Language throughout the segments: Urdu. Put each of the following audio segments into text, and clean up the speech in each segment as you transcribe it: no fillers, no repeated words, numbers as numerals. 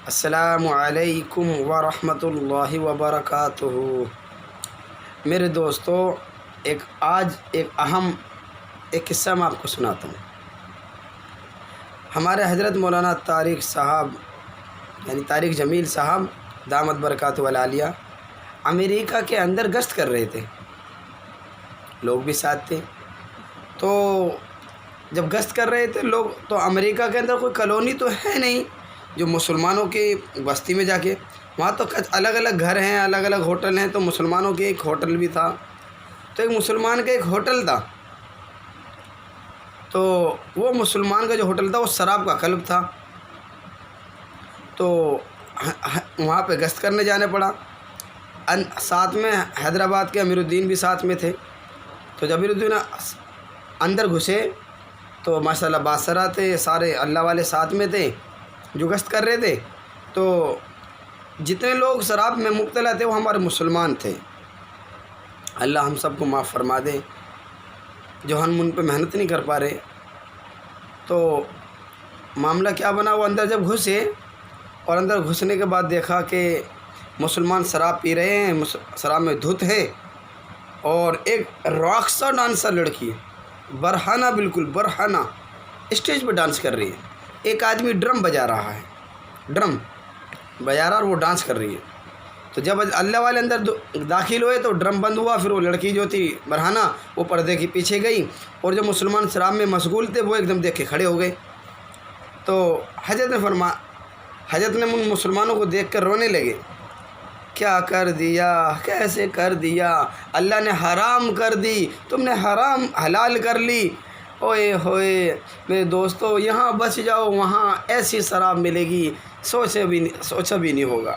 السلام علیکم ورحمۃ اللہ وبرکاتہ۔ میرے دوستو، آج ایک اہم قصہ میں آپ کو سناتا ہوں۔ ہمارے حضرت مولانا طارق صاحب یعنی طارق جمیل صاحب دامت برکاتہ العالیہ امریکہ کے اندر گشت کر رہے تھے، لوگ بھی ساتھ تھے۔ تو جب گشت کر رہے تھے لوگ، تو امریکہ کے اندر کوئی کالونی تو ہے نہیں جو مسلمانوں کی بستی میں جا کے، وہاں تو الگ الگ گھر ہیں، الگ الگ ہوٹل ہیں۔ تو مسلمانوں کے ایک ہوٹل بھی تھا، تو ایک مسلمان کا ایک ہوٹل تھا۔ تو وہ مسلمان کا جو ہوٹل تھا وہ شراب کا کلب تھا، تو وہاں پہ گشت کرنے جانے پڑا۔ ساتھ میں حیدرآباد کے امیر الدین بھی ساتھ میں تھے۔ تو جب امیر الدین اندر گھسے تو ماشاء اللہ بادشاہ تھے، سارے اللہ والے ساتھ میں تھے جو گشت کر رہے تھے۔ تو جتنے لوگ شراب میں مبتلا تھے وہ ہمارے مسلمان تھے۔ اللہ ہم سب کو معاف فرما دے جو ہم ان پہ محنت نہیں کر پا رہے۔ تو معاملہ کیا بنا، وہ اندر جب گھسے اور اندر گھسنے کے بعد دیکھا کہ مسلمان شراب پی رہے ہیں، شراب میں دھت ہے، اور ایک راقصہ ڈانسر لڑکی برہنہ، بالکل برہنہ اسٹیج پہ ڈانس کر رہی ہے۔ ایک آدمی ڈرم بجا رہا ہے، ڈرم بجا رہا اور وہ ڈانس کر رہی ہے۔ تو جب اللہ والے اندر داخل ہوئے تو ڈرم بند ہوا، پھر وہ لڑکی جو تھی برہنہ وہ پردے کے پیچھے گئی، اور جو مسلمان شراب میں مشغول تھے وہ ایک دم دیکھ کے کھڑے ہو گئے۔ تو حضرت نے ان مسلمانوں کو دیکھ کر رونے لگے، کیا کر دیا، کیسے کر دیا، اللہ نے حرام کر دی، تم نے حرام حلال کر لی۔ اوئے ہوئے میرے دوستو، یہاں بچ جاؤ، وہاں ایسی شراب ملے گی سوچا بھی نہیں ہوگا۔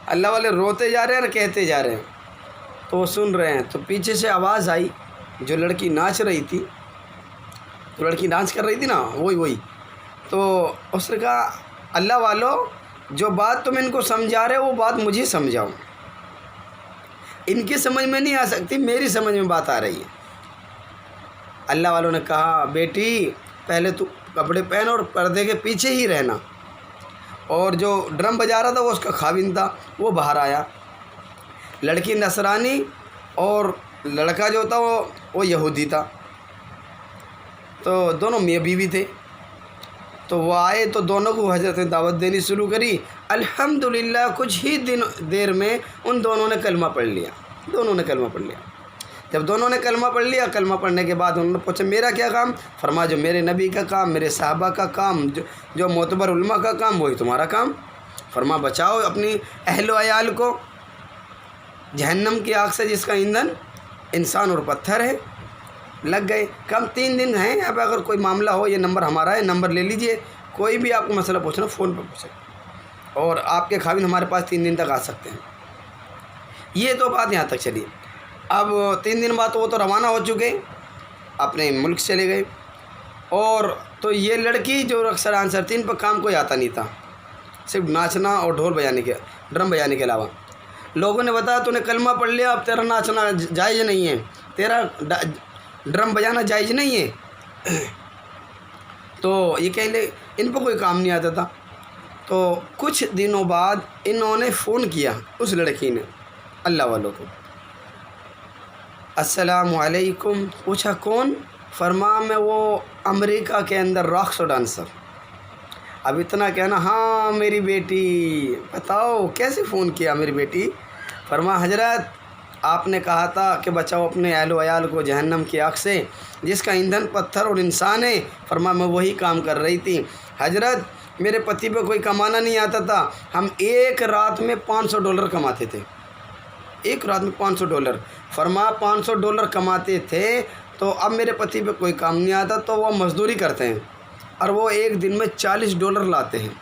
اللہ والے روتے جا رہے ہیں اور کہتے جا رہے ہیں، تو وہ سن رہے ہیں۔ تو پیچھے سے آواز آئی، جو لڑکی ناچ رہی تھی، جو لڑکی ڈانس کر رہی تھی نا، وہی تو اس نے کہا، اللہ والو، جو بات تم ان کو سمجھا رہے ہو وہ بات مجھے سمجھاؤ، ان کی سمجھ میں نہیں آ سکتی، میری سمجھ میں بات آ رہی ہے۔ اللہ والوں نے کہا، بیٹی پہلے تو کپڑے پہن اور پردے کے پیچھے ہی رہنا۔ اور جو ڈرم بجا رہا تھا وہ اس کا خاوند تھا، وہ باہر آیا۔ لڑکی نصرانی اور لڑکا جو تھا وہ یہودی تھا، تو دونوں میاں بیوی تھے۔ تو وہ آئے تو دونوں کو حضرت نے دعوت دینی شروع کری۔ الحمدللہ کچھ ہی دیر میں ان دونوں نے کلمہ پڑھ لیا، جب دونوں نے کلمہ پڑھ لیا، کلمہ پڑھنے کے بعد انہوں نے پوچھا، میرا کیا کام؟ فرمایا، جو میرے نبی کا کام، میرے صحابہ کا کام، جو معتبر علماء کا کام، وہی تمہارا کام۔ فرمایا، بچاؤ اپنی اہل و عیال کو جہنم کی آگ سے جس کا ایندھن انسان اور پتھر ہے۔ لگ گئے، کم 3 دن ہیں۔ اب اگر کوئی معاملہ ہو، یہ نمبر ہمارا ہے، نمبر لے لیجئے، کوئی بھی آپ کو مسئلہ پوچھنا فون پہ پوچھیں، اور آپ کے خاوند ہمارے پاس 3 دن تک آ سکتے ہیں۔ یہ تو بات یہاں تک چلی۔ اب 3 دن بعد وہ تو روانہ ہو چکے، اپنے ملک چلے گئے۔ اور تو یہ لڑکی جو رقص ڈانسر تھی، ان پر کام کوئی آتا نہیں تھا، صرف ناچنا اور ڈرم بجانے کے علاوہ۔ لوگوں نے بتایا، تو نے کلمہ پڑھ لیا، اب تیرا ناچنا جائز نہیں ہے، تیرا ڈرم بجانا جائز نہیں ہے۔ تو یہ کہہ لے، ان پہ کوئی کام نہیں آتا تھا۔ تو کچھ دنوں بعد انہوں نے فون کیا، اس لڑکی نے اللہ والوں کو، السلام علیکم۔ پوچھا، کون؟ فرمایا، میں وہ امریکہ کے اندر راقص ڈانسر۔ اب اتنا کہنا، ہاں میری بیٹی، بتاؤ کیسے فون کیا میری بیٹی؟ فرمایا، حضرت آپ نے کہا تھا کہ بچاؤ اپنے اہل و عیال کو جہنم کی آگ سے جس کا ایندھن پتھر اور انسان ہے۔ فرمایا، میں وہی کام کر رہی تھی حضرت، میرے پتی پہ کوئی کمانا نہیں آتا تھا، ہم ایک رات میں $500 کماتے تھے، ایک رات میں $500۔ فرمایا، $500 کماتے تھے، تو اب میرے پتی پہ کوئی کام نہیں آتا، تو وہ مزدوری کرتے ہیں، اور وہ ایک دن میں $40 لاتے ہیں۔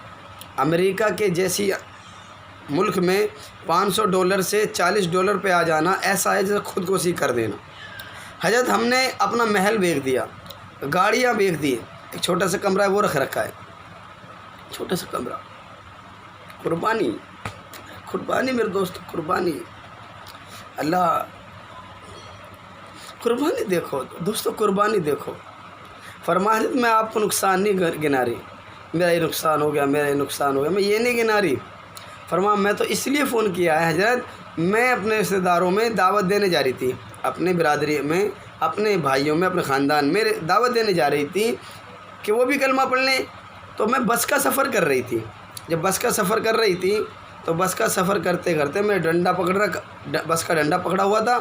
امریکہ کے جیسی ملک میں $500 سے $40 پہ آ جانا ایسا ہے جیسے خودکشی کر دینا۔ حضرت ہم نے اپنا محل بیچ دیا، گاڑیاں بیچ دی، ایک چھوٹا سا کمرہ ہے وہ رکھ رکھا ہے، چھوٹا سا کمرہ۔ قربانی میرے دوست، قربانی، اللہ قربانی دیکھو دوستو، قربانی دیکھو۔ فرمایا، حضرت میں آپ کو نقصان نہیں گنا رہی، میرا یہ نقصان ہو گیا، میرا یہ نقصان ہو گیا. میں یہ نہیں گنا رہی. فرمایا میں تو اس لیے فون کیا ہے حضرت، میں اپنے رشتہ داروں میں دعوت دینے جا رہی تھی، اپنے برادری میں، اپنے بھائیوں میں، اپنے خاندان میں دعوت دینے جا رہی تھی کہ وہ بھی کلمہ پڑھ لیں. تو میں بس کا سفر کر رہی تھی. جب بس کا سفر کر رہی تھی تو بس کا سفر کرتے کرتے میں بس کا ڈنڈا پکڑا ہوا تھا.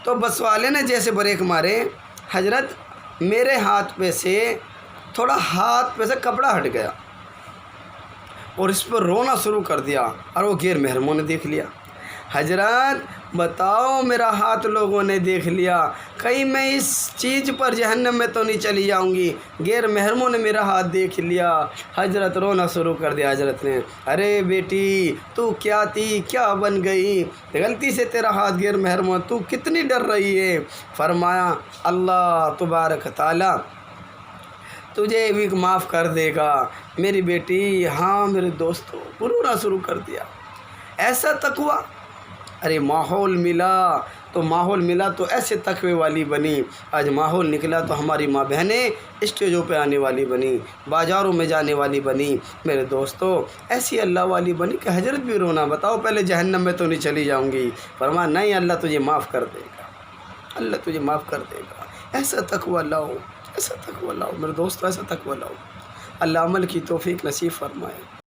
تو بس والے نے جیسے بریک مارے حضرت، میرے ہاتھ پہ سے تھوڑا ہاتھ پہ سے کپڑا ہٹ گیا اور اس پر رونا شروع کر دیا، اور وہ غیر محرموں نے دیکھ لیا. حضرات بتاؤ، میرا ہاتھ لوگوں نے دیکھ لیا، کہیں میں اس چیز پر جہنم میں تو نہیں چلی جاؤں گی؟ غیر محرموں نے میرا ہاتھ دیکھ لیا. حضرت رونا شروع کر دیا. حضرت نے، ارے بیٹی تو کیا تھی، کیا بن گئی؟ غلطی سے تیرا ہاتھ غیر محرموں، تو کتنی ڈر رہی ہے؟ فرمایا اللہ تبارک تعالی تجھے بھی معاف کر دے گا میری بیٹی. ہاں میرے دوستوں، رونا شروع کر دیا. ایسا تقویٰ، ارے ماحول ملا تو ایسے تقوی والی بنی. آج ماحول نکلا تو ہماری ماں بہنیں اسٹیجوں پہ آنے والی بنی، بازاروں میں جانے والی بنی. میرے دوستوں ایسی اللہ والی بنی کہ حضرت بھی رونا. بتاؤ پہلے جہنم میں تو نہیں چلی جاؤں گی؟ فرمایا نہیں، اللہ تجھے معاف کر دے گا، اللہ تجھے معاف کر دے گا. ایسا تقویٰ لاؤ، ایسا تقویٰ لاؤ میرے دوستوں، ایسا تقویٰ لاؤ. اللہ عمل کی توفیق نصیب فرمائے.